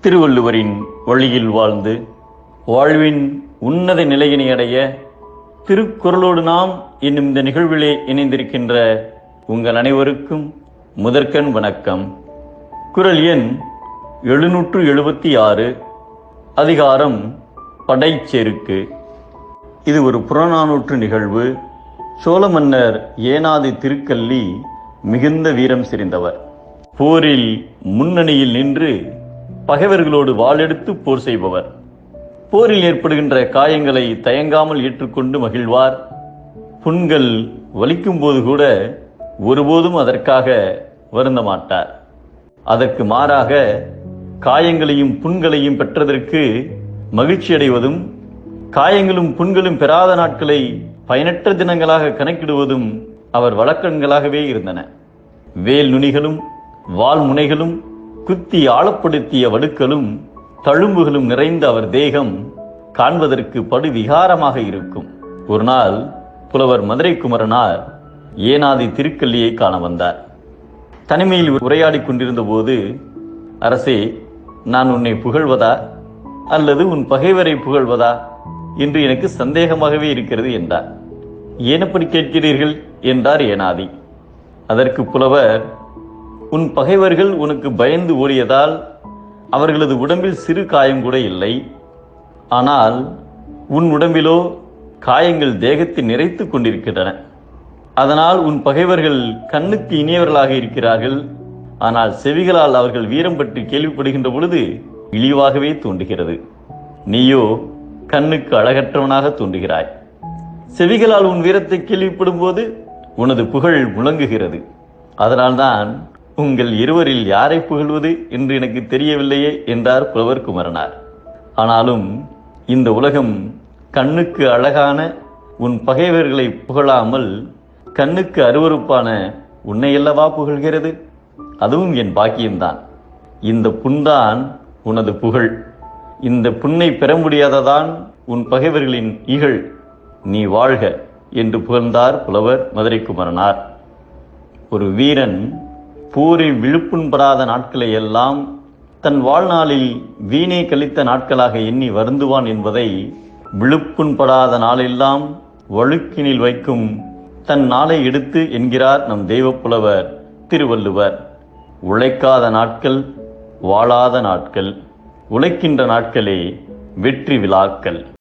திருவள்ளுவரின் வழியில் வாழ்ந்து வாழ்வின் உன்னத நிலையினை அடைய திருக்குறளோடு நாம் என்னும் இந்த நிகழ்விலே இணைந்திருக்கின்ற உங்கள் அனைவருக்கும் முதற்கண் வணக்கம். குறள் எண் 776, அதிகாரம் படைச்செருக்கு. இது ஒரு புறநானூற்று நிகழ்வு. சோழ மன்னர் ஏனாதி திருக்கல்லி மிகுந்த வீரம் செறிந்தவர். போரில் முன்னணியில் நின்று பகைவர்களோடு வாளெடுத்து போர் செய்பவர். போரில் ஏற்படுகின்ற காயங்களை தயங்காமல் ஏற்றுக்கொண்டு மகிழ்வார். புண்கள் வலிக்கும் போது கூட ஒருபோதும் அதற்காக வருந்த மாட்டார். அதற்கு மாறாக காயங்களையும் புண்களையும் பெற்றதற்கு மகிழ்ச்சி அடைவதும், காயங்களும் புண்களும் பெறாத நாட்களை பயனற்ற தினங்களாக கணக்கிடுவதும் அவர் வழக்கங்களாகவே இருந்தன. வேல் நுனிகளும் வால் முனைகளும் குத்தி ஆழப்படுத்திய வடுக்களும் தழும்புகளும் நிறைந்த அவர் தேகம் காண்பதற்கு படுவிகாரமாக இருக்கும். ஒரு நாள் புலவர் மதுரை குமரனார் ஏனாதி திருக்கல்லியை காண வந்தார். தனிமையில் உரையாடி கொண்டிருந்த போது, அரசே, நான் உன்னை புகழ்வதா அல்லது உன் பகைவரை புகழ்வதா என்று எனக்கு சந்தேகமாகவே இருக்கிறது என்றார். ஏனப்படி கேட்கிறீர்கள் என்றார் ஏனாதி. அதற்கு புலவர், உன் பகைவர்கள் உனக்கு பயந்து ஓடியதால் அவர்களது உடம்பில் சிறு காயம் கூட இல்லை. ஆனால் உன் உடம்பிலோ காயங்கள் தேகத்தை நிறைத்து கொண்டிருக்கின்றன. அதனால் உன் பகைவர்கள் கண்ணுக்கு இனியவர்களாக இருக்கிறார்கள். ஆனால் செவிகளால் அவர்கள் வீரம் பற்றி கேள்விப்படுகின்ற பொழுது இழிவாகவே தோன்றுகிறது. நீயோ கண்ணுக்கு அழகற்றவனாக தோன்றுகிறாய். செவிகளால் உன் வீரத்தை கேள்விப்படும் போது உனது புகழ் முழங்குகிறது. அதனால்தான் உங்கள் இருவரில் யாரை புகழ்வது என்று எனக்கு தெரியவில்லையே என்றார் புலவர் குமரனார். ஆனாலும் இந்த உலகம் கண்ணுக்கு அழகான உன் பகைவர்களை புகழாமல் கண்ணுக்கு அருவருப்பான உன்னையல்லவா புகழ்கிறது? அதுவும் என் பாக்கியம்தான். இந்த புண்தான் உனது புகழ். இந்த புண்ணை பெற முடியாததான் உன் பகைவர்களின் இகழ். நீ வாழ்க என்று புகழ்ந்தார் புலவர் மதுரை குமரனார். ஒரு வீரன் போரில் விழுப்புண்படாத நாட்களை எல்லாம் தன் வாழ்நாளில் வீணே கழித்த நாட்களாக எண்ணி வருந்துவான் என்பதை விழுப்புண்படாத நாளெல்லாம் வழுக்கினில் வைக்கும் தன் நாளை எடுத்து என்கிறார் நம் தெய்வப்புலவர் திருவள்ளுவர். உழைக்காத நாட்கள் வாழாத நாட்கள், உழைக்கின்ற நாட்களே வெற்றி விழாக்கள்.